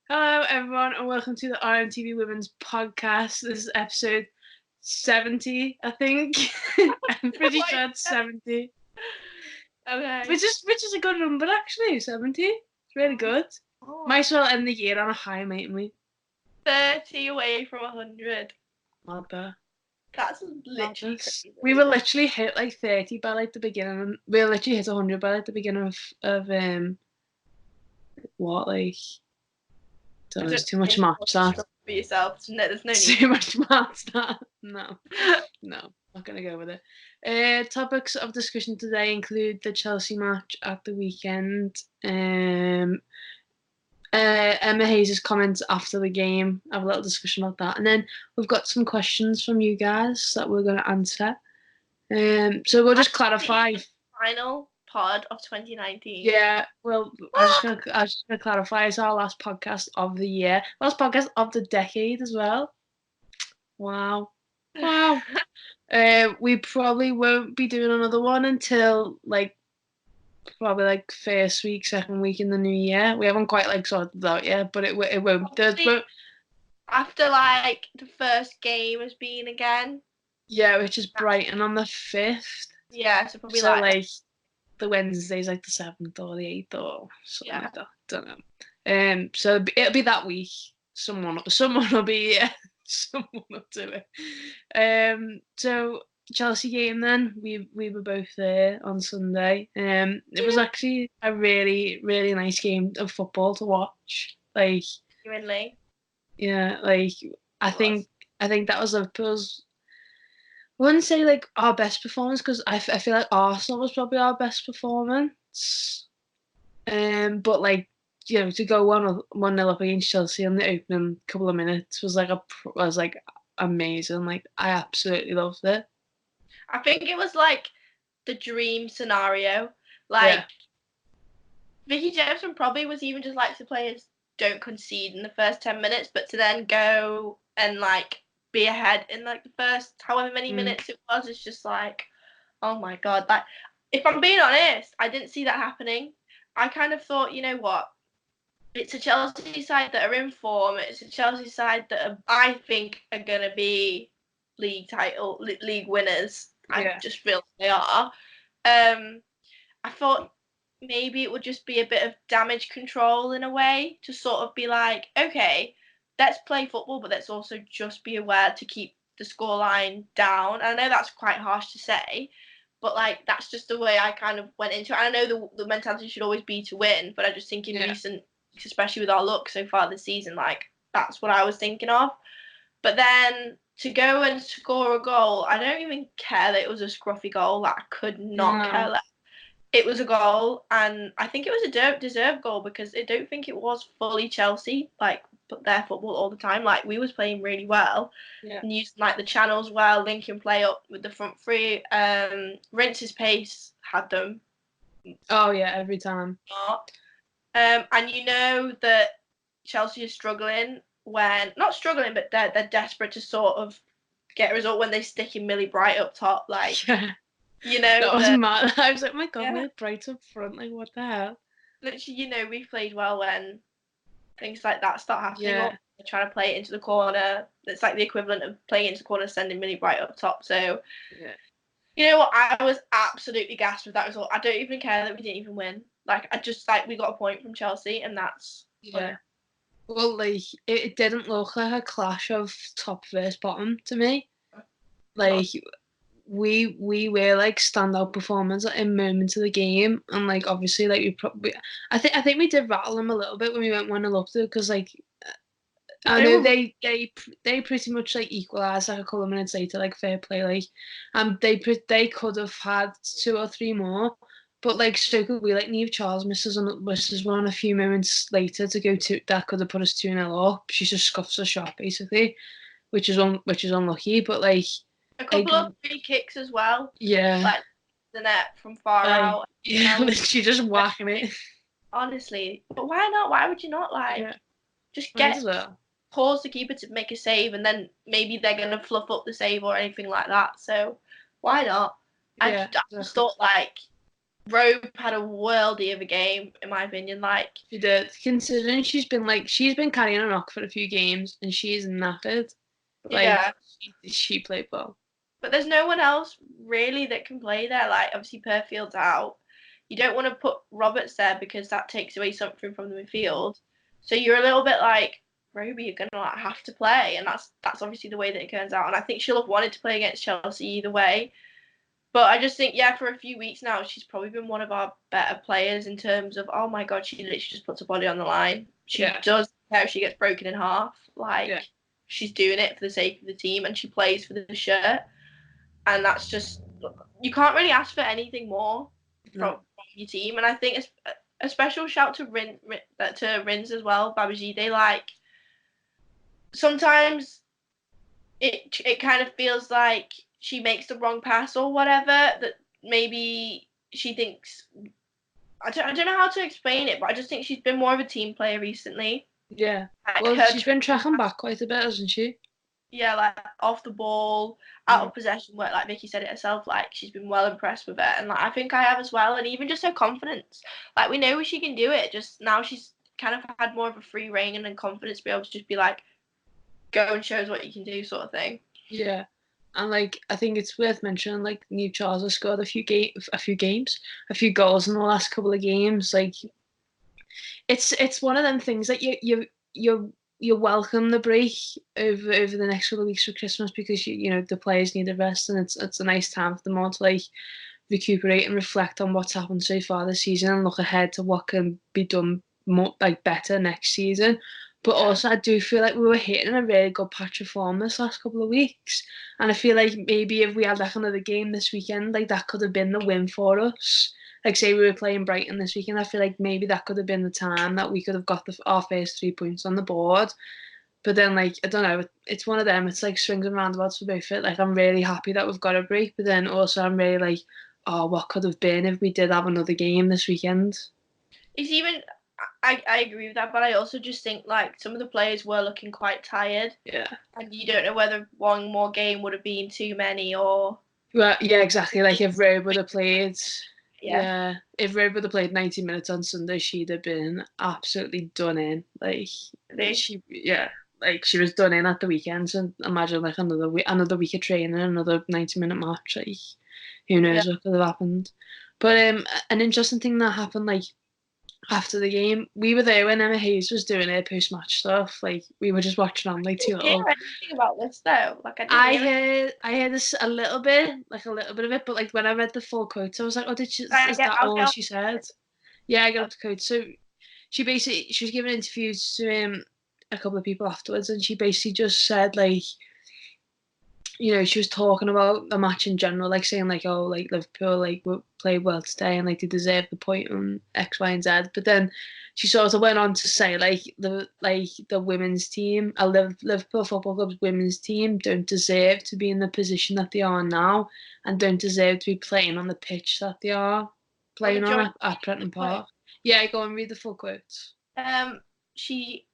Hello, everyone, and welcome to the RMTV Women's Podcast. This is episode 70, I think. I'm pretty sure it's 70. Okay. Which is a good number, actually, 70. It's really good. Might as well end the year on a high, mightn't we? 30 away from 100. Not that. That's literally crazy. We were literally hit like 30 by like the beginning, and we were literally hit 100 by like the beginning of what, like, there's too much maths that. For yourself. No, there's no need. Too much maths that. No, not gonna go with it. Topics of discussion today include the Chelsea match at the weekend, Emma Hayes' comments after the game, have a little discussion about that, and then we've got some questions from you guys that we're going to answer. So we'll just clarify. Final pod of 2019. Yeah, well, I was just gonna clarify. It's our last podcast of the year, last podcast of the decade as well. Wow. We probably won't be doing another one until probably like first week, second week in the new year. We haven't quite like sorted out yet, but it won't. After like the first game has been again. Yeah, which is Brighton on the 5th. Yeah, so probably like the Wednesday's like the 7th or the 8th or something like that. Don't know. So it'll be that week. Someone will be here. Someone will do it. So Chelsea game then. We were both there on Sunday. It was actually a really, really nice game of football to watch. Like, genuinely. Yeah, like I think that was Liverpool's. I wouldn't say like our best performance because I feel like Arsenal was probably our best performance. But like, you know, to go 1-0 up against Chelsea in the opening couple of minutes was like amazing. Like I absolutely loved it. I think it was like the dream scenario. Like Vicky Jefferson probably was even just like the players don't concede in the first 10 minutes, but to then go and like be ahead in like the first however many minutes it was, it's just like, oh my god. Like, if I'm being honest, I didn't see that happening. I kind of thought, you know what, it's a Chelsea side that are in form. It's a Chelsea side that I think are going to be league winners. I just feel they are. I thought maybe it would just be a bit of damage control in a way to sort of be like, okay, let's play football, but let's also just be aware to keep the scoreline down. And I know that's quite harsh to say, but like that's just the way I kind of went into it. And I know the mentality should always be to win, but I just think in recent, especially with our luck so far this season, like that's what I was thinking of. But then to go and score a goal, I don't even care that it was a scruffy goal. That I could not care less. It was a goal, and I think it was a deserved goal because I don't think it was fully Chelsea, like their football all the time. Like we was playing really well, and using like the channels well, linking play up with the front three. Rince's pace had them. Oh yeah, every time. And you know that Chelsea is struggling when not struggling, but they're desperate to sort of get a result when they stick in Millie Bright up top, like. You know, that was mad. I was like, oh my god, Millie Bright up front, like what the hell? Literally, you know, we played well when things like that start happening. Or trying to play it into the corner. It's like the equivalent of playing into the corner, sending Millie Bright up top. So, you know what? I was absolutely gassed with that result. I don't even care that we didn't even win. Like, I just we got a point from Chelsea, and that's Well, like it didn't look like a clash of top versus bottom to me. Like. We were like standout performers in moments of the game, and like obviously like I think we did rattle them a little bit when we went 1-0 up there because like I know they pretty much like equalised like a couple of minutes later, like fair play, like they could have had 2 or 3 more, but like so could we. Like Niamh Charles misses one a few moments later to go to that could have put us 2-0 up. She just scuffs a shot basically, which is unlucky, but like. A couple of free kicks as well. Yeah. Like the net from far out. Yeah, literally just whacking it. Honestly. But why not? Why would you not just pause the keeper to make a save and then maybe they're going to fluff up the save or anything like that. So why not? I just thought like Robe had a worldie of a game, in my opinion. Like, She did, considering she's been carrying a rock for a few games and she's knackered. Like yeah. she played well. But there's no one else really that can play there. Like, obviously Perfield's out. You don't want to put Roberts there because that takes away something from the midfield. So you're a little bit like, Roby, you're gonna like, have to play, and that's obviously the way that it turns out. And I think she'll have wanted to play against Chelsea either way. But I just think, yeah, for a few weeks now, she's probably been one of our better players in terms of, oh my god, she literally just puts her body on the line. She does care if she gets broken in half. Like, she's doing it for the sake of the team, and she plays for the shirt. And that's just, you can't really ask for anything more from your team. And I think it's a special shout to Rins as well, Babaji. They like, sometimes it kind of feels like she makes the wrong pass or whatever, that maybe she thinks, I don't know how to explain it, but I just think she's been more of a team player recently. Yeah. Like, well, she's been tracking back quite a bit, hasn't she? Yeah, like off the ball, out of possession work, like Vicky said it herself, like she's been well impressed with it, and like I think I have as well, and even just her confidence. Like, we know she can do it, just now she's kind of had more of a free reign and then confidence to be able to just be like, go and show us what you can do, sort of thing. Yeah. And like I think it's worth mentioning, like Newcastle has scored a few goals in the last couple of games. Like it's one of them things that you welcome the break over the next couple of weeks for Christmas, because you know the players need a rest, and it's a nice time for them all to like recuperate and reflect on what's happened so far this season and look ahead to what can be done more like better next season. But also, I do feel like we were hitting a really good patch of form this last couple of weeks, and I feel like maybe if we had like another game this weekend, like that could have been the win for us. Like, say we were playing Brighton this weekend, I feel like maybe that could have been the time that we could have got our first 3 points on the board. But then, like, I don't know, it's one of them. It's like swings and roundabouts for both it. Like, I'm really happy that we've got a break, but then also I'm really like, oh, what could have been if we did have another game this weekend? It's even, I agree with that, but I also just think like some of the players were looking quite tired. Yeah. And you don't know whether one more game would have been too many or. Well, yeah, exactly. Like if Robe would have played, if Robe would have played 90 minutes on Sunday, she'd have been absolutely done in. Like like she was done in at the weekend. So imagine like another week of training, another 90-minute match. Like who knows what could have happened. But an interesting thing that happened like after the game, we were there when Emma Hayes was doing her post-match stuff. Like we were just watching on like two I didn't little. hear anything about this though. Like I heard this a little bit of it, but like when I read the full quote, I was like, oh, is that all she said? Yeah, I got up the quote. So she was giving interviews to a couple of people afterwards, and she basically just said like, you know, she was talking about the match in general, like saying like, oh, like Liverpool like played well today and like they deserve the point on X, Y, and Z. But then she sort of went on to say like the women's team, Liverpool Football Club's women's team, don't deserve to be in the position that they are now, and don't deserve to be playing on the pitch that they are playing on at Prenton Park. Yeah, go and read the full quote. She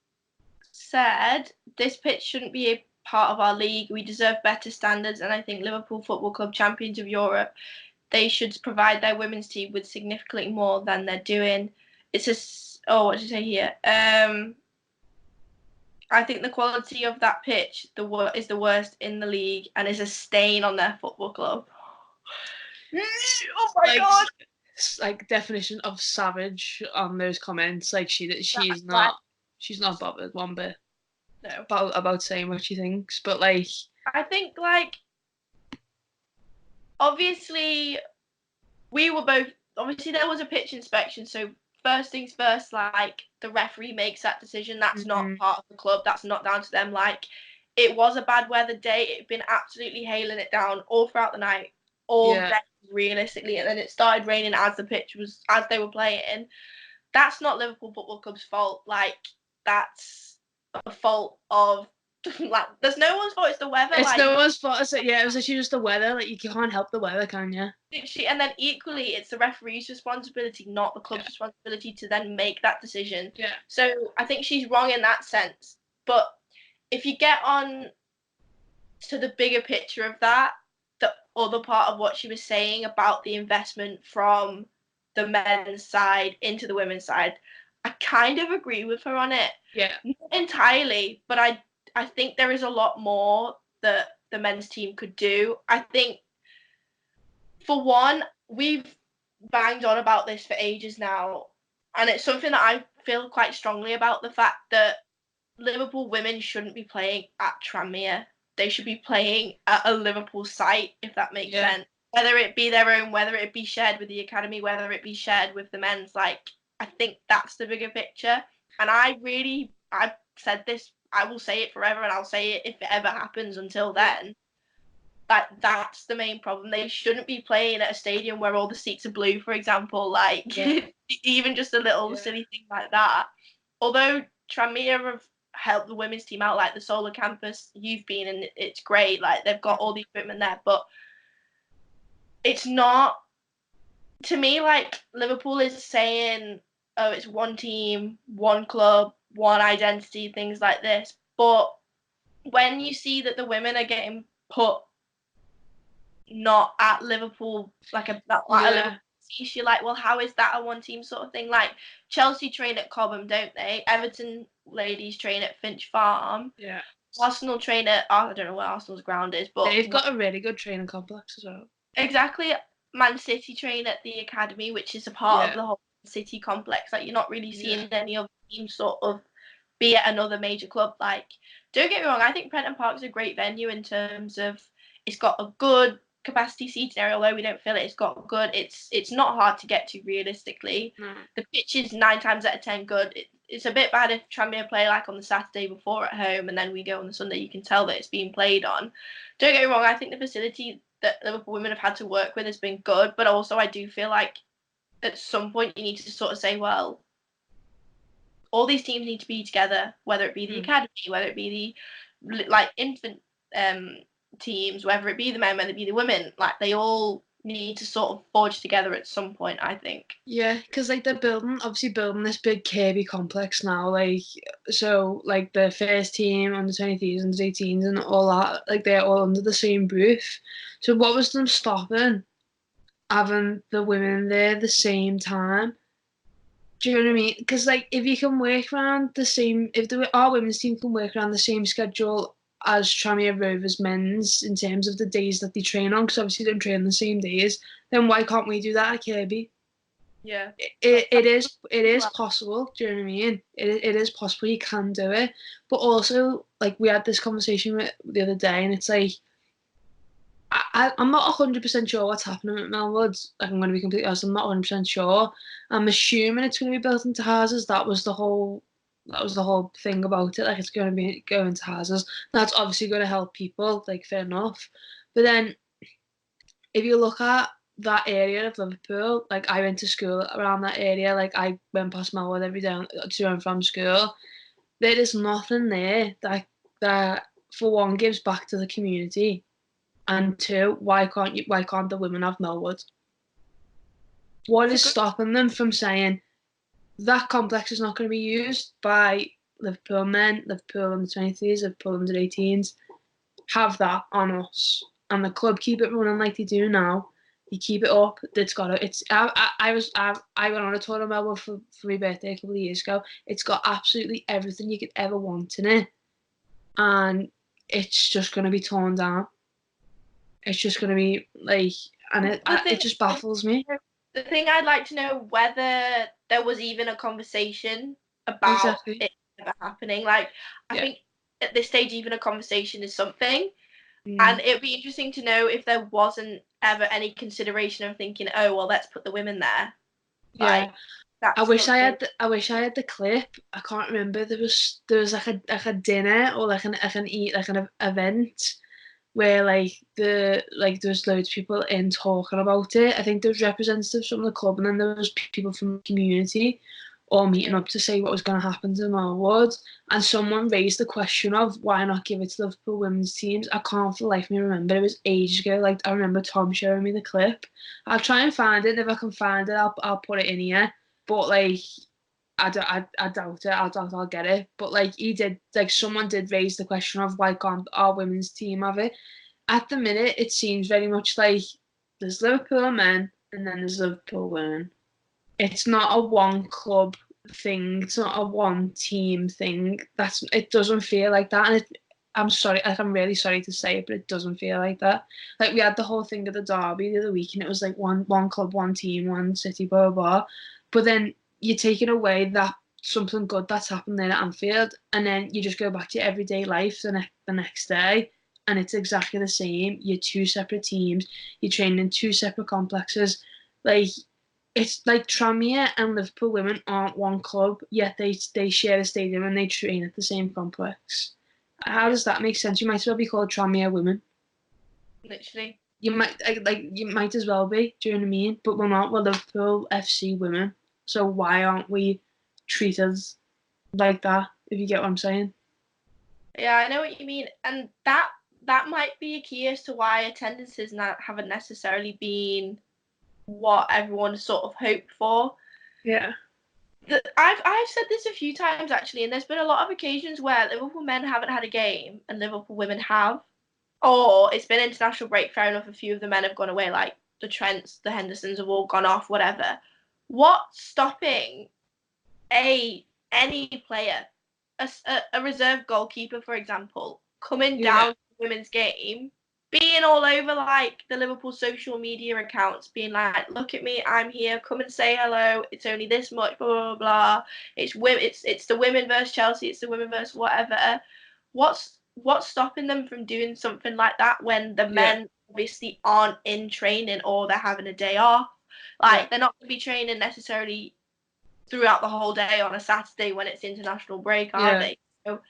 said, "This pitch shouldn't be a part of our league. We deserve better standards, and I think Liverpool Football Club, champions of Europe, they should provide their women's team with significantly more than they're doing. It's what did you say here? I think the quality of that pitch is the worst in the league and is a stain on their football club." Oh my god! Like definition of savage on those comments. Like she's not bothered one bit. No. About saying what she thinks, but like I think like obviously we were both there was a pitch inspection, so first things first, like the referee makes that decision. That's not part of the club. That's not down to them. Like it was a bad weather day. It'd been absolutely hailing it down all throughout the night, all day realistically, and then it started raining as they were playing. That's not Liverpool Football Club's fault. Like that's a fault of like there's no one's fault. It's the weather. It's no one's fault. It was actually just the weather. Like you can't help the weather, can you? And then equally, it's the referee's responsibility, not the club's responsibility, to then make that decision. Yeah. So I think she's wrong in that sense. But if you get on to the bigger picture of that, the other part of what she was saying about the investment from the men's side into the women's side. I kind of agree with her on it. Yeah. Not entirely, but I think there is a lot more that the men's team could do. I think, for one, we've banged on about this for ages now, and it's something that I feel quite strongly about, the fact that Liverpool women shouldn't be playing at Tranmere. They should be playing at a Liverpool site, if that makes sense. Whether it be their own, whether it be shared with the academy, whether it be shared with the men's, like, I think that's the bigger picture. And I've said this, I will say it forever, and I'll say it if it ever happens until then. That's the main problem. They shouldn't be playing at a stadium where all the seats are blue, for example. Like, even just a little silly thing like that. Although Tranmere have helped the women's team out, like the solar campus you've been, and it's great. Like, they've got all the equipment there, but it's not, to me, like, Liverpool is saying, oh, it's one team, one club, one identity, things like this. But when you see that the women are getting put not at Liverpool, like a Liverpool, you're like, well, how is that a one team sort of thing? Like, Chelsea train at Cobham, don't they? Everton ladies train at Finch Farm. Yeah. Arsenal train at, I don't know where Arsenal's ground is, but they've got a really good training complex as well. Exactly. Man City train at the academy, which is a part of the whole City complex. Like, you're not really seeing any other teams sort of be at another major club. Like, don't get me wrong, I think Prenton Park's a great venue in terms of it's got a good capacity seating area, although we don't feel it. It's got good. It's not hard to get to realistically. The pitch is 9 times out of 10 good. It's a bit bad if Tranmere play like on the Saturday before at home, and then we go on the Sunday. You can tell that it's being played on. Don't get me wrong, I think the facility that Liverpool women have had to work with has been good, but also I do feel like at some point you need to sort of say, well, all these teams need to be together, whether it be the academy, whether it be the like infant teams, whether it be the men, whether it be the women, like, they all need to sort of forge together at some point, I think. Yeah, because like they're building this big Kirby complex now, like, so like the first team, under 23s, under 18s, and all that, like, they're all under the same roof. So what was them stopping having the women there at the same time? Do you know what I mean? Because like, if you can work around the same, if our women's team can work around the same schedule as Tranmere Rovers men's in terms of the days that they train on, because obviously they don't train the same days, then why can't we do that at Kirby? Yeah, it is possible. Do you know what I mean? It is possible. You can do it, but also, like, we had this conversation the other day, and it's like, I'm not 100% sure what's happening at Melwood. Like, I'm going to be completely honest, I'm not 100% sure. I'm assuming it's going to be built into houses. That was the whole thing about it. Like, it's going to be going into houses. That's obviously going to help people. Like, fair enough. But then, if you look at that area of Liverpool, like, I went to school around that area. Like, I went past Melwood every day to and from school. There is nothing there that for one gives back to the community, and two, why can't the women have Melwood? What is stopping them from saying that complex is not going to be used by Liverpool men, Liverpool under 23s, Liverpool under 18s? Have that on us, and the club keep it running like they do now. You keep it up. It's got it. I went on a tour of Melbourne for my birthday a couple of years ago. It's got absolutely everything you could ever want in it, and it's just going to be torn down. It's just going to be like, and it just baffles me. The thing I'd like to know, whether there was even a conversation about it ever happening. Like, I think at this stage, even a conversation is something. And it'd be interesting to know if there wasn't ever any consideration of thinking, oh, well, let's put the women there. Yeah. Like, I wish I had the clip. I can't remember. There was like a dinner, or like an event where there was loads of people in talking about it. I think there was representatives from the club, and then there was people from the community all meeting up to say what was going to happen to Melwood. And someone raised the question of why not give it to Liverpool women's teams. I can't for the life of me remember. It was ages ago. Like, I remember Tom showing me the clip. I'll try and find it, and if I can find it, I'll put it in here. But like, I doubt it. I doubt I'll get it. But like, someone did raise the question of why can't our women's team have it. At the minute, it seems very much like there's Liverpool men and then there's Liverpool women. it's not a one club thing. It's not a one team thing. It doesn't feel like that. And I'm sorry, like, I'm really sorry to say it, but it doesn't feel like that. Like, we had the whole thing of the derby the other week, and it was like one club, one team, one city, blah, blah, blah. But then you're taking away that something good that's happened there at Anfield, and then you just go back to your everyday life the next day, and it's exactly the same. You're two separate teams. You're training in two separate complexes. Like, it's like Tranmere and Liverpool women aren't one club, yet they share a stadium and they train at the same complex. How does that make sense? You might as well be called Tranmere women. Literally. You might you might as well be. Do you know what I mean? But we're not. We're Liverpool FC women. So why aren't we treated like that? If you get what I'm saying. Yeah, I know what you mean, and that might be a key as to why attendances haven't necessarily been what everyone sort of hoped for. Yeah. I've said this a few times actually, and there's been a lot of occasions where Liverpool men haven't had a game and Liverpool women have, or it's been international break. Fair enough, a few of the men have gone away, like the Trents, the Hendersons have all gone off, whatever. What's stopping any player, a reserve goalkeeper, for example, coming down to the women's game, being all over like the Liverpool social media accounts, being like, "Look at me, I'm here. Come and say hello. It's only this much, blah blah blah. It's the women versus Chelsea. It's the women versus whatever." What's stopping them from doing something like that when the men obviously aren't in training or they're having a day off? Like, they're not going to be training necessarily throughout the whole day on a Saturday when it's international break, are they? So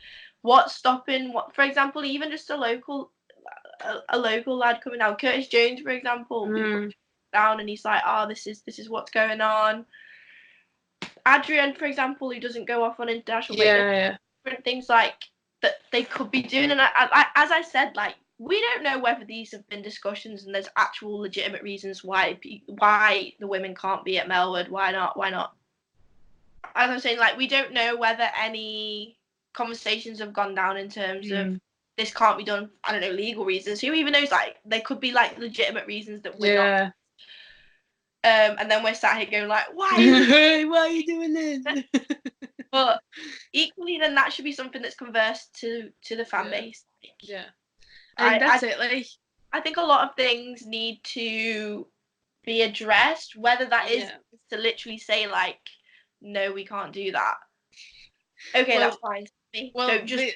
what's stopping, for example, even just a local lad coming down, Curtis Jones, for example, who comes down and he's like, "Oh, this is what's going on." Adrian, for example, who doesn't go off on international break, different things like that they could be doing. And as I said, like, we don't know whether these have been discussions and there's actual legitimate reasons why the women can't be at Melwood. Why not? As I'm saying, like, we don't know whether any conversations have gone down in terms of this can't be done, I don't know, legal reasons. Who even knows? Like, there could be like legitimate reasons that we're not. And then we're sat here going like, why are you doing this? But equally, then that should be something that's conversed to the fan base. Yeah, I think that's it. Like, I think a lot of things need to be addressed, whether that is to literally say like, no, we can't do that. Okay, that's fine. Well, don't just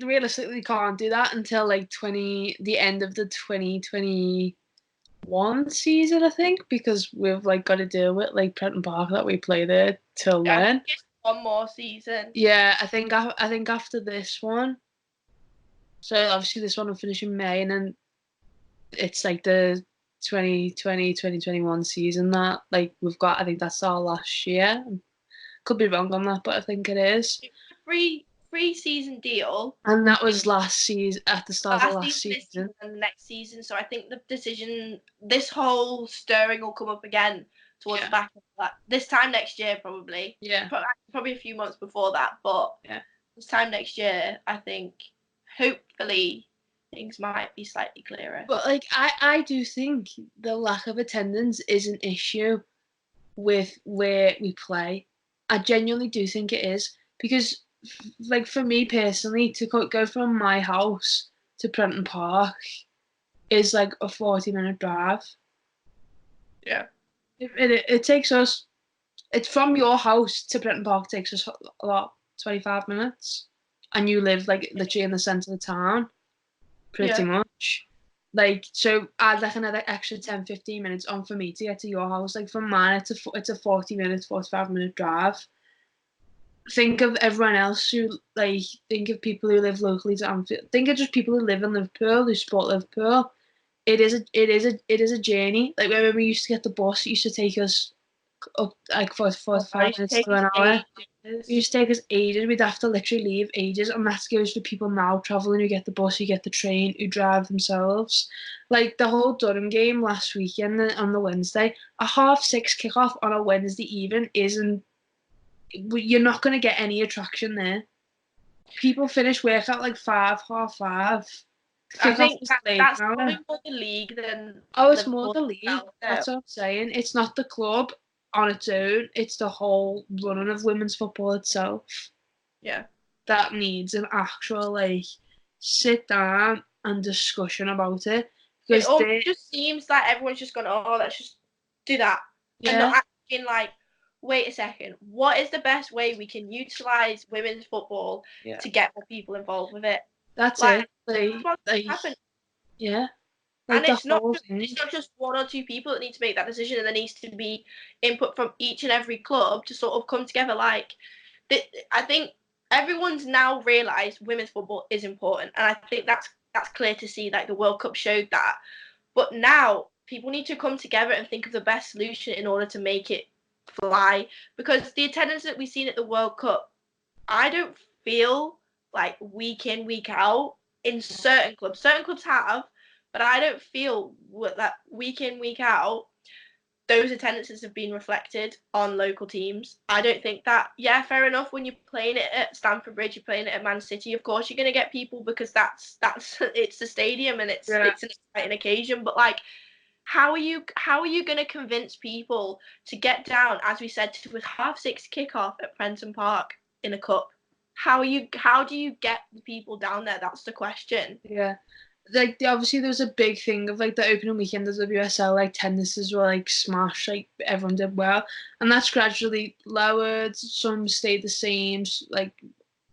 realistically can't do that until like the end of the 2021 season, I think, because we've like got to deal with like Prenton Park that we play there till then. Just one more season. Yeah, I think after this one. So obviously this one will finish in May, and then it's like the 2020-2021 season that like we've got. I think that's our last year. Could be wrong on that, but I think it is. Free season deal. And that was last season, at the start of last season. And the next season. So I think the decision, this whole stirring will come up again towards the back of that. This time next year, probably. Yeah. Probably a few months before that, but this time next year, I think, hopefully, things might be slightly clearer. But like, I do think the lack of attendance is an issue with where we play. I genuinely do think it is, because like for me personally, to go from my house to Prenton Park is like a 40-minute drive. Yeah. It takes us. It's from your house to Prenton Park takes us a lot, 25 minutes, and you live like literally in the centre of the town, pretty much. Like, so add like another extra 10-15 minutes on for me to get to your house. Like, from mine, it's a 45-minute drive. Think of everyone else who, like, think of people who live locally to Anfield. Think of just people who live in Liverpool, who support Liverpool. It is a journey. Like, when we used to get the bus, it used to take us up like 45 minutes to an hour. It used to take us ages. We'd have to literally leave ages, and that goes for people now travelling who get the bus, who get the train, who drive themselves. Like the whole Durham game last weekend on the Wednesday, a 6:30 kickoff on a Wednesday evening isn't. You're not going to get any attraction there. People finish work at like 5:30. I think that's now. probably more the league than Oh, it's more Liverpool the league. itself, That's what I'm saying. It's not the club on its own. It's the whole running of women's football itself Yeah. that needs an actual like sit down and discussion about it. It Because all just seems like everyone's just gone, oh, let's just do that. And not asking, like, wait a second, what is the best way we can utilise women's football to get more people involved with it? That's like, it. Like, happen. Yeah. Like, and it's not just one or two people that need to make that decision, and there needs to be input from each and every club to sort of come together. Like, I think everyone's now realised women's football is important, and I think that's clear to see. Like, the World Cup showed that. But now people need to come together and think of the best solution in order to make it fly. Because the attendance that we've seen at the World Cup, I don't feel like week in, week out in certain clubs. Certain clubs have, but I don't feel that week in, week out, those attendances have been reflected on local teams. I don't think that, yeah, fair enough, when you're playing it at Stamford Bridge, you're playing it at Man City, of course you're going to get people because that's it's the stadium and it's an exciting occasion. But like, how are you going to convince people to get down, as we said, to a 6:30 kickoff at Prenton Park in a cup? How do you get the people down there? That's the question. Yeah. Like, obviously there was a big thing of like the opening weekend of the WSL, like tennises were like smashed, like everyone did well, and that's gradually lowered. Some stayed the same, like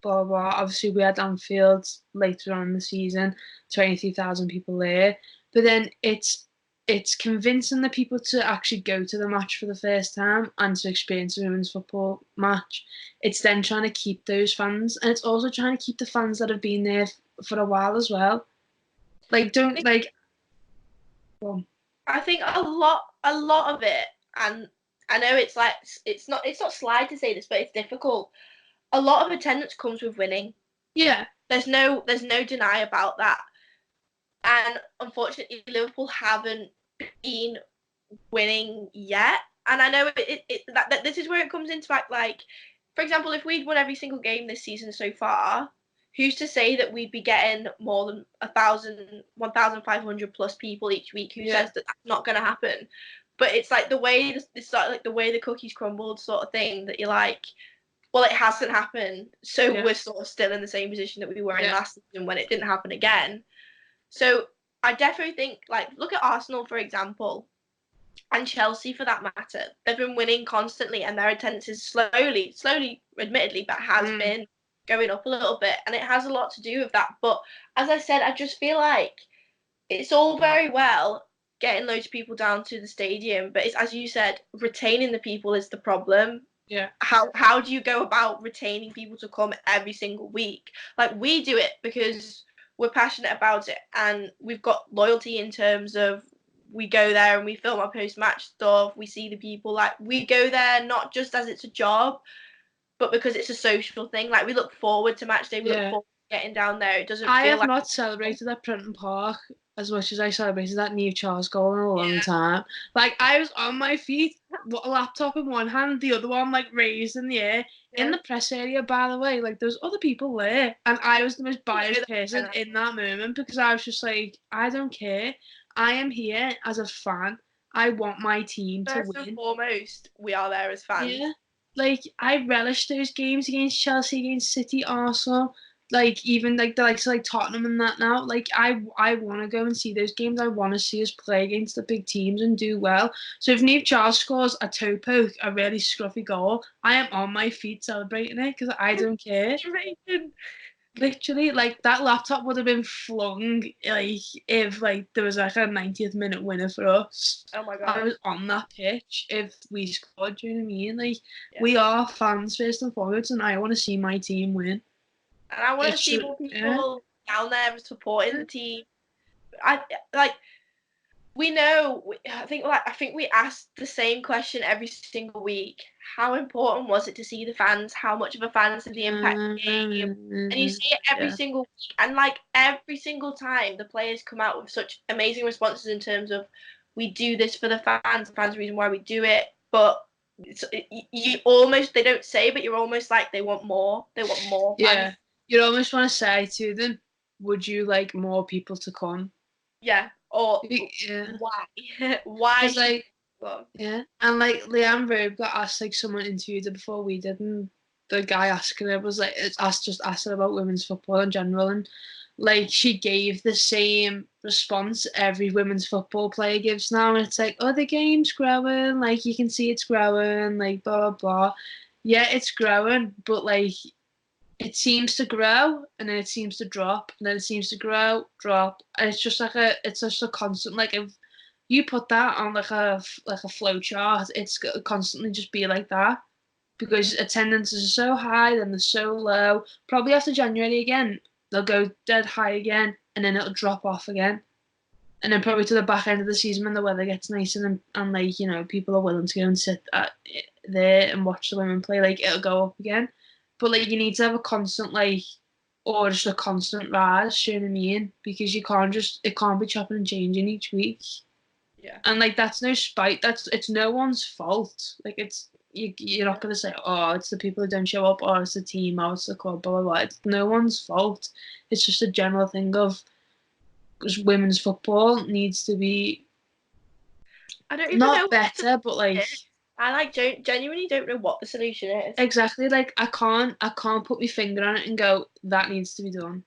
blah blah. Obviously we had Anfield later on in the season, 23,000 people there, but then it's convincing the people to actually go to the match for the first time and to experience a women's football match. It's then trying to keep those fans, and it's also trying to keep the fans that have been there for a while as well. Like, don't like. Well, I think a lot of it, and I know it's like it's not sly to say this, but it's difficult. A lot of attendance comes with winning. Yeah. There's no deny about that. And unfortunately, Liverpool haven't been winning yet. And I know that this is where it comes into fact. Like, for example, if we'd won every single game this season so far, who's to say that we'd be getting more than 1,500 plus people each week? Who says that that's not going to happen? But it's like the way the way the cookies crumbled sort of thing, that you're like, well, it hasn't happened, so we're sort of still in the same position that we were in last season when it didn't happen again. So I definitely think, like, look at Arsenal, for example, and Chelsea for that matter. They've been winning constantly, and their attendance is slowly, admittedly, but has been going up a little bit, and it has a lot to do with that. But as I said, I just feel like it's all very well getting loads of people down to the stadium, but it's, as you said, retaining the people is the problem. Yeah. How do you go about retaining people to come every single week? Like, we do it because we're passionate about it, and we've got loyalty in terms of we go there and we film our post-match stuff. We see the people. Like, we go there not just as it's a job, but because it's a social thing. Like, we look forward to match day. We look forward to getting down there. It doesn't. I feel have like not celebrated at Prenton Park as much as I celebrated that Niamh Charles goal in a long time. Like, I was on my feet, a laptop in one hand, the other one like raised in the air. In the press area, by the way, like, there's other people there, and I was the most biased person in that moment because I was just like, I don't care. I am here as a fan. I want my team to win. First and foremost, we are there as fans. Yeah. Like, I relish those games against Chelsea, against City, Arsenal, like, even like the likes of like Tottenham and that now. Like, I want to go and see those games. I want to see us play against the big teams and do well. So if Niamh Charles scores a toe poke, a really scruffy goal, I am on my feet celebrating it because I don't care. Literally, like, that laptop would have been flung, like, if like there was like a 90th minute winner for us. Oh my god! I was on that pitch if we scored. Do you know what I mean? Like, we are fans first and foremost, and I want to see my team win. And I want to see more people down there supporting the team. We know. I think we asked the same question every single week. How important was it to see the fans? How much of a fans did the impact game? And you see it every single week. And like, every single time, the players come out with such amazing responses in terms of, we do this for the fans. The fans are the reason why we do it. But you almost, they don't say, but you're almost like, they want more. They want more fans. Yeah, you almost want to say to them, would you like more people to come? Yeah. Or Yeah. why? Why? Because like, Come? yeah, and like Leanne Rowe got asked, like someone interviewed her before we did, and the guy asking her was like, asked her about women's football in general, and like she gave the same response every women's football player gives now, and it's like, oh, the game's growing, like you can see it's growing, like blah blah blah. Yeah, it's growing, but like it seems to grow and then it seems to drop and then it seems to grow, drop, and it's just like it's just a constant, like if you put that on like a flow chart, it's gonna constantly just be like that because attendances are so high, then they're so low. Probably after January again, they'll go dead high again, and then it'll drop off again. And then probably to the back end of the season when the weather gets nicer and like, you know, people are willing to go and sit there and watch the women play, like it'll go up again. But like you need to have a constant like, or just a constant rise, you know what I mean? Because it can't be chopping and changing each week. Yeah. And like that's no spite. It's no one's fault. Like you're not gonna say, oh, it's the people who don't show up, or it's the team, or it's the club, blah blah blah. It's no one's fault. It's just a general thing of because women's football needs to be I don't even not know better, but like I like genuinely don't know what the solution is. exactly. Like I can't put my finger on it and go that needs to be done.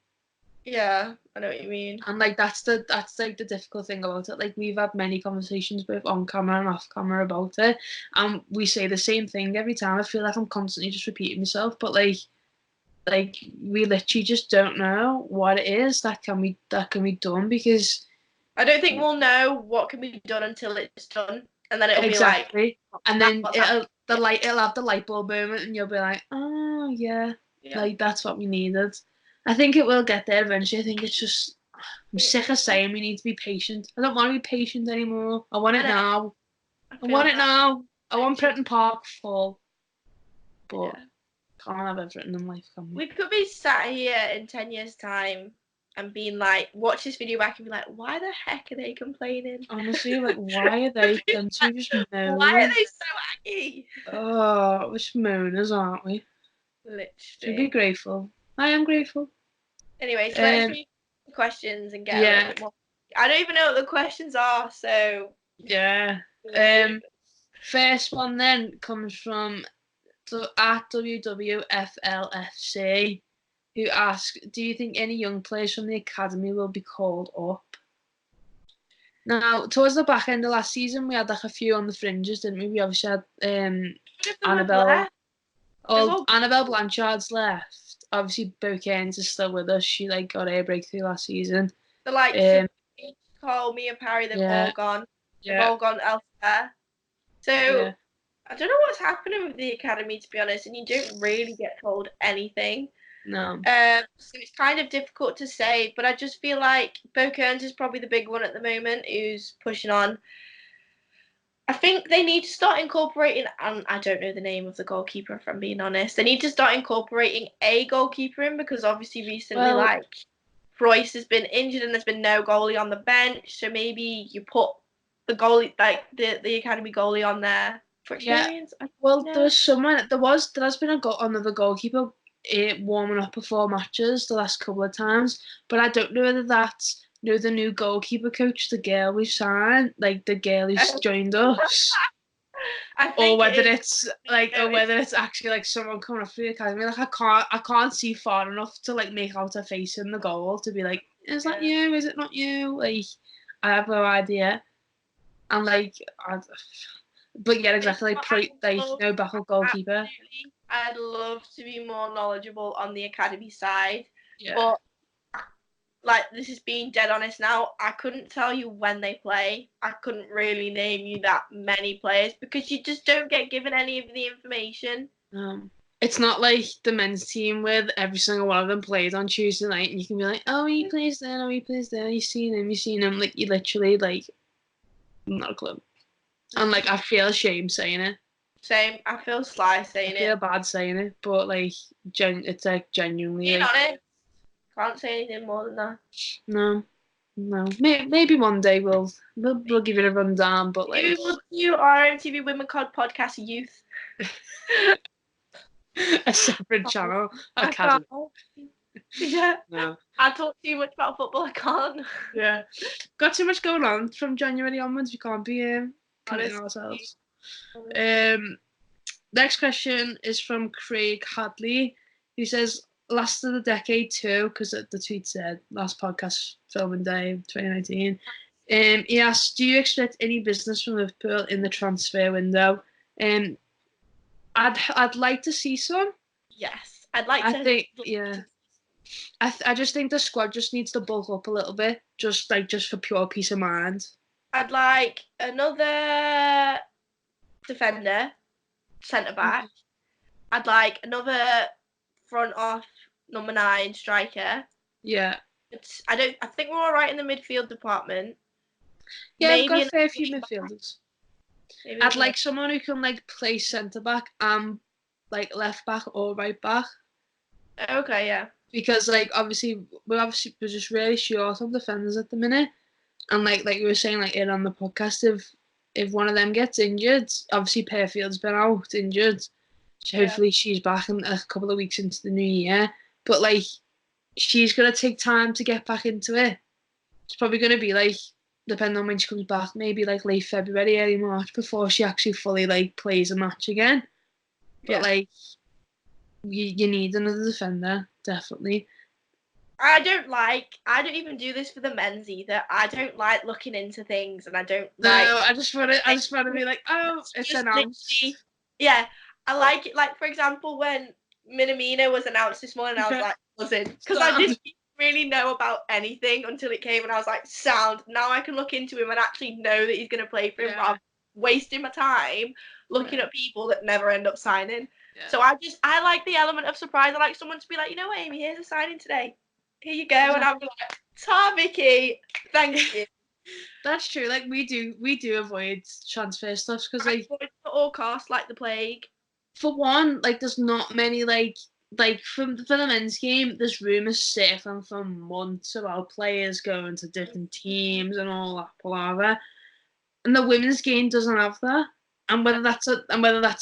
Yeah, I know what you mean. And like that's like the difficult thing about it. Like we've had many conversations both on camera and off camera about it, and we say the same thing every time. I feel like I'm constantly just repeating myself, but like we literally just don't know what it is that can be done because I don't think we'll know what can be done until it's done, and then it'll exactly. be like, And then it'll have the light bulb moment, and you'll be like, oh yeah, like that's what we needed. I think it will get there eventually. I think it's just I'm sick of saying we need to be patient. I don't want to be patient anymore. I want it now. I want it now. I want Pretton Park full, but can't have everything in life, can we? We could be sat here in 10 years' time and being like, watch this video back and be like, why the heck are they complaining? Honestly, like, why are they just moaning? Why are they so aggy? Oh, we're just moaners, aren't we? Literally. Should be grateful. I am grateful. Anyway, so let's read the questions and get a little bit more. I don't even know what the questions are, so yeah. First one then comes from at WWFLFC, who asks, do you think any young players from the academy will be called up? Now, towards the back end of last season, we had like a few on the fringes, didn't we? We obviously had Annabelle. Oh, Annabelle Blanchard's left. Obviously, Bo Kearns is still with us. She like got her breakthrough last season. So like Cole, me and Parry, they've all gone. They've all gone elsewhere. So I don't know what's happening with the academy, to be honest, and you don't really get told anything. No. So it's kind of difficult to say, but I just feel like Bo Kearns is probably the big one at the moment who's pushing on. I think they need to start incorporating, and I don't know the name of the goalkeeper, if I'm being honest. They need to start incorporating a goalkeeper in because obviously recently, like, Royce has been injured and there's been no goalie on the bench. So maybe you put the goalie, like the academy goalie, on there for experience. Yeah. Well, there has been another goalkeeper warming up before matches the last couple of times, but I don't know whether that's the new goalkeeper coach, the girl we signed, like the girl who's joined us, or whether it's actually like someone coming up for the academy. Like I can't see far enough to like make out her face in the goal to be like, is that you? Is it not you? Like I have no idea, and like but yeah, exactly. No backup goalkeeper. Absolutely. I'd love to be more knowledgeable on the academy side, yeah. But like this is being dead honest now. I couldn't tell you when they play. I couldn't really name you that many players because you just don't get given any of the information. It's not like the men's team where every single one of them plays on Tuesday night, and you can be like, "Oh, he plays there. Oh, he plays there. You've seen him." Like you literally like not a clue. And like I feel ashamed saying it. Same. I feel sly saying it. I feel bad saying it, but like it's like genuinely. Being honest, can't say anything more than that. No. Maybe one day we'll give it a rundown, but like you will do RMTV Women Cod Podcast Youth. a separate channel. Academy. Yeah. No. I talk too much about football. I can't. Yeah. Got too much going on from January onwards. We can't be committing Honestly. ourselves. Next question is from Craig Hadley. He says, last of the decade too, because the tweet said last podcast filming day of 2019. He asked, do you expect any business from Liverpool in the transfer window? I'd like to see some. Yes, I'd like to. I think, yeah. I just think the squad just needs to bulk up a little bit, just for pure peace of mind. I'd like another defender, centre back. I'd like another front off number 9 striker. Yeah. I think we're all right in the midfield department. Yeah, I've got a fair few midfielders. I'd like someone who can play centre back and left back or right back. Okay, yeah. Because obviously we're just really short on defenders at the minute, and like we were saying in on the podcast, if one of them gets injured, obviously Perfield's been out injured, so hopefully she's back in a couple of weeks into the new year. But she's gonna take time to get back into it. It's probably gonna be depending on when she comes back, maybe late February, early March before she actually fully plays a match again. But you need another defender, definitely. I don't even do this for the men's either. I don't like looking into things, and I don't like. No, I just want to be oh, it's announced. Yeah, I like it. For example, when Minamino was announced this morning, I was like, buzzing, because I didn't really know about anything until it came, and I was like, sound. Now I can look into him and actually know that he's going to play for him, rather than wasting my time looking at people that never end up signing. Yeah. So I like the element of surprise. I like someone to be like, you know what, Amy, here's a signing today. Here you go. And I'm like, ta Vicky, thank you. That's true. We do avoid transfer stuff because avoid at all costs, like the plague. For one, there's not many for the men's game. There's rumours circling for months about players going to different teams and all that palaver. And the women's game doesn't have that. And whether that's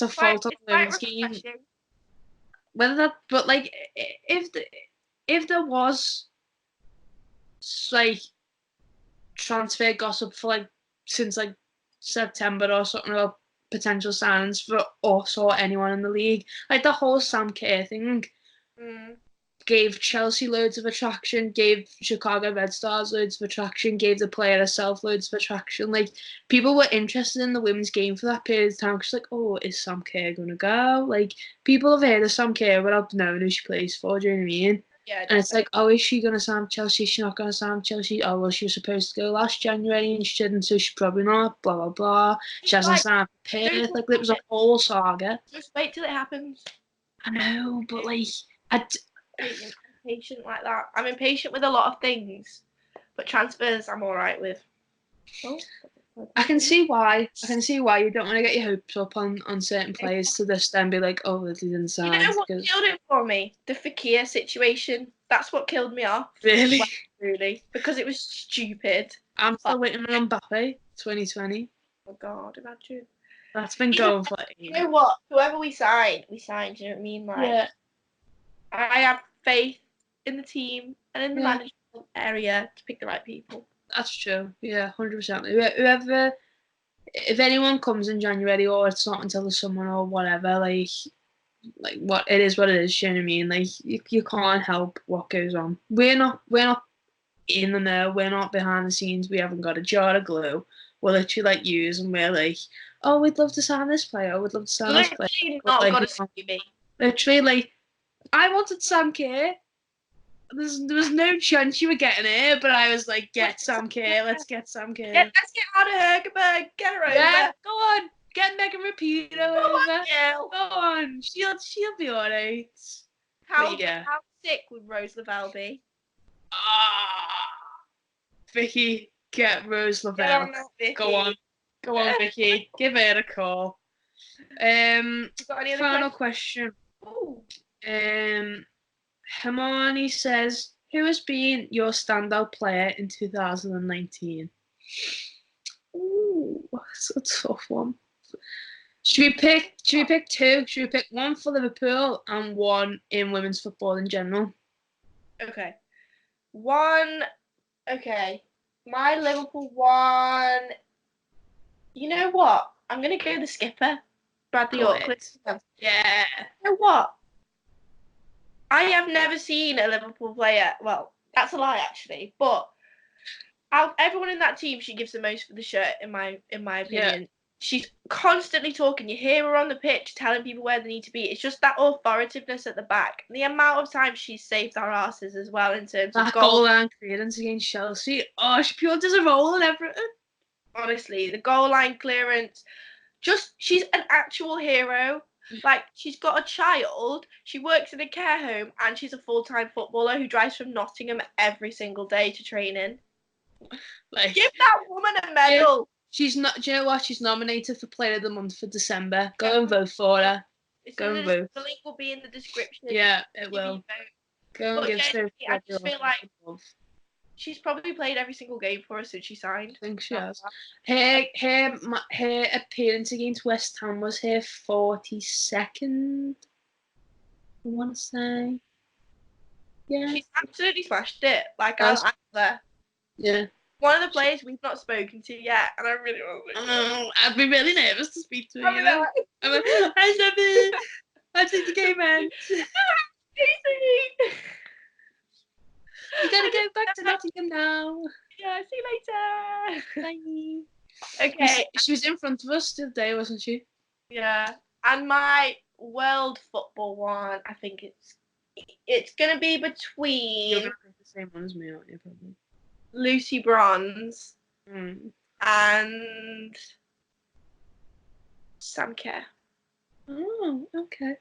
a fault of the women's game, if there was transfer gossip for since September or something about potential signings for us or anyone in the league, the whole Sam Kerr thing gave Chelsea loads of attraction, gave Chicago Red Stars loads of attraction, gave the player herself loads of attraction. People were interested in the women's game for that period of time because oh, is Sam Kerr gonna go? People have heard of Sam Kerr without knowing who she plays for. Do you know what I mean? Yeah, and it's oh, is she gonna sign Chelsea? Is she not gonna sign Chelsea? Oh well, she was supposed to go last January and she didn't, so she's probably not. Blah blah blah. She hasn't signed Perth. It was a whole saga. Just wait till it happens. I know, but I'm impatient like that. I'm impatient with a lot of things, but transfers I'm all right with. Oh. I can see why. You don't want to get your hopes up on certain players to this then be oh, they didn't sign. You know what killed it for me? The Fekir situation. That's what killed me off. Really? Really? Because it was stupid. I'm still waiting on Mbappe 2020. Oh God, imagine. That's been going for You know what? Whoever we signed. Do you know what I mean? Yeah. I have faith in the team and in the management area to pick the right people. That's true. Yeah, 100%. Whoever, if anyone comes in January or it's not until the summer or whatever, what it is, you know what I mean? You can't help what goes on. We're not in the know. We're not behind the scenes. We haven't got a jar of glue. We're literally yous, and we're oh, we'd love to sign this player. We'd love to sign this player. Not got a CV. Literally, I wanted Sam Kerr. There was no chance you were getting it, but I was get Sam Kerr. Let's get Sam Kerr. Let's get out of Hergeberg. Get her over. Yeah, go on. Get Megan Rapinoe over. Go on. She'll be alright. How sick would Rose Lavelle be? Vicky, get Rose Lavelle. Go on, Vicky. Give her a call. Final question. Ooh. Hermione says, who has been your standout player in 2019? Ooh, that's a tough one. Should we pick two? Should we pick one for Liverpool and one in women's football in general? Okay. One. Okay. My Liverpool one. You know what? I'm gonna go the skipper, Bradley Go Auckland. ahead. Yeah. You know what? I have never seen a Liverpool player. Well, that's a lie, actually. But out of everyone in that team, she gives the most for the shirt, in my opinion. Yeah. She's constantly talking. You hear her on the pitch telling people where they need to be. It's just that authoritativeness at the back. The amount of times she's saved our asses as well in terms of That goals. goal line clearance against Chelsea. Oh, she pure does a roll and everything. Honestly, the goal line clearance. She's an actual hero. Like, she's got a child, she works in a care home, and she's a full-time footballer who drives from Nottingham every single day to training. Like, give that woman a medal. She's not. Do you know what? She's nominated for Player of the Month for December. Go and vote for her. Go and vote. The link will be in the description. Yeah, it will. Go and give her. I just feel like she's probably played every single game for us since she signed. I think she has. Her appearance against West Ham was her 42nd. I want to say. Yeah. She's absolutely smashed it. Like, I love her. Yeah. One of the players we've not spoken to yet, and I really want to. I'd be really nervous to speak to her. I'm like, hi, Debbie. I think the game ends. You gotta go back to Nottingham now. Yeah, see you later. Bye. Okay. She was in front of us the other day, wasn't she? Yeah. And my world football one, I think it's gonna be between. You're gonna pick the same one as me, aren't you? Probably. Lucy Bronze and Sam Kerr. Oh, okay.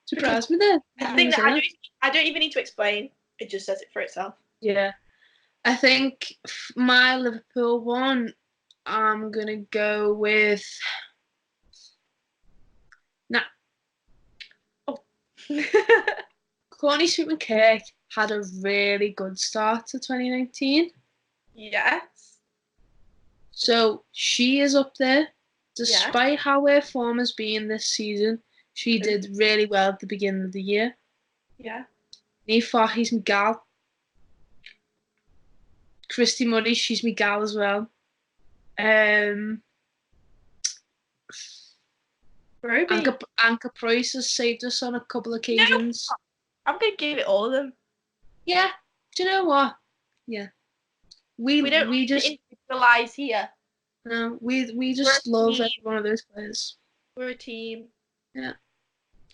Surprised me there. I think that I don't even need to explain. It just says it for itself. Yeah. I think my Liverpool one, I'm going to go with... Courtney Sweetman-Kirk had a really good start to 2019. Yes. So she is up there. Despite how her form has been this season, she did really well at the beginning of the year. Yeah. Ní he's my gal. Christy Murray, she's my gal as well. Anka Price has saved us on a couple of occasions. No, I'm going to give it all of them. Yeah. Do you know what? Yeah. We just individualize here. No, we just love every one of those players. We're a team. Yeah.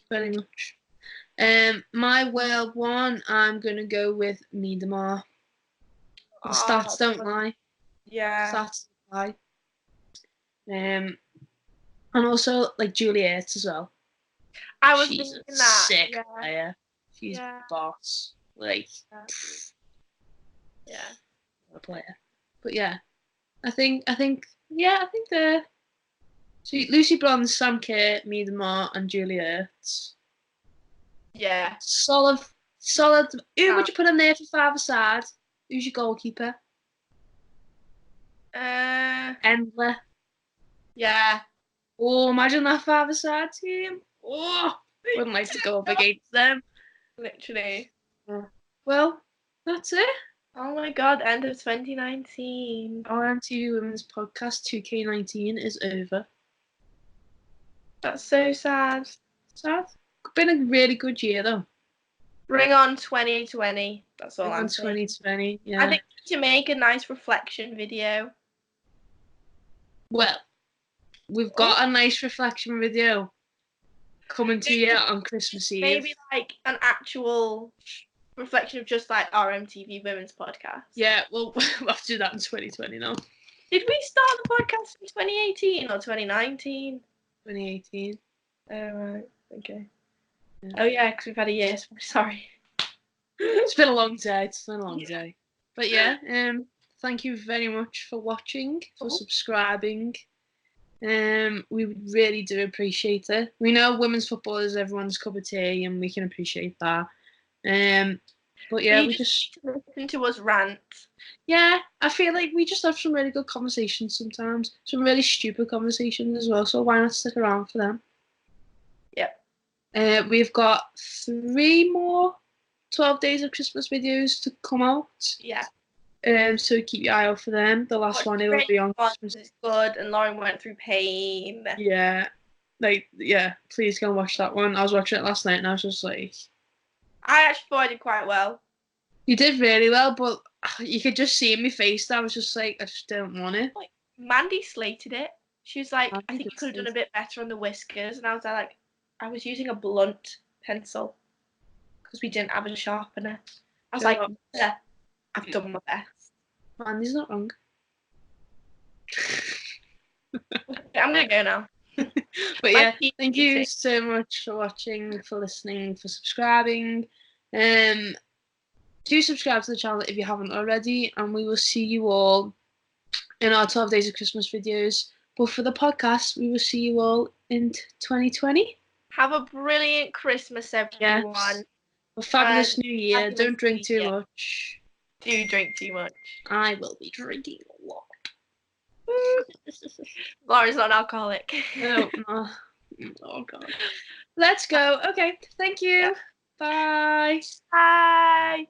Very much. My world one, I'm gonna go with Miedemar. The stats don't lie. Yeah. Stats don't lie. And also like Juliet as well. I was She's thinking a that. sick player. She's boss. Like a player. But yeah. I think they're Lucy Bronze, Sam Kerr, Miedemar and Juliet. Yeah. Solid. Who would you put in there for five-a-side? Who's your goalkeeper? Endler. Yeah. Oh, imagine that five-a-side team. Oh, wouldn't like to go up against them. Literally. Well, that's it. Oh my god, end of 2019. RMTV Women's Podcast 2K19 is over. That's so sad. Sad. Been a really good year though. Bring on 2020. That's all I'm saying. 2020, yeah. I think to make a nice reflection video. Well, we've got a nice reflection video coming to you on Christmas Eve. Maybe like an actual reflection of just like RMTV Women's Podcast. Yeah, well, we'll have to do that in 2020 now. Did we start the podcast in 2018 or 2019? 2018. Oh, right. Okay. Yeah. Oh, yeah, because we've had a year. Sorry. It's been a long day. But yeah, thank you very much for watching, for subscribing. We really do appreciate it. We know women's football is everyone's cup of tea, and we can appreciate that. But yeah, we just listen to us rant. Yeah, I feel like we just have some really good conversations sometimes, some really stupid conversations as well. So why not stick around for them? Yep. We've got 3 more 12 Days of Christmas videos to come out. Yeah. So keep your eye out for them. The last one it will be on Christmas. It's good, and Lauren went through pain. Yeah. Please go and watch that one. I was watching it last night and I was just like... I actually thought I did quite well. You did really well, but you could just see in my face that I was just like, I just don't want it. Like, Mandy slated it. She was like, Mandy I think you did could have done slate a bit better on the whiskers. And I was like, I was using a blunt pencil because we didn't have a sharpener. I was like, yeah, I've done my best. Mandy's not wrong. I'm going to go now. But yeah, thank you so much for watching, for listening, for subscribing. Do subscribe to the channel if you haven't already, and we will see you all in our 12 Days of Christmas videos. But for the podcast, we will see you all in 2020. Have a brilliant Christmas, everyone. Yes. A fabulous New Year. Don't drink too much. Do drink too much. I will be drinking a lot. Lauren's not an alcoholic. Oh, no. Oh, God. Let's go. Okay. Thank you. Yeah. Bye. Bye.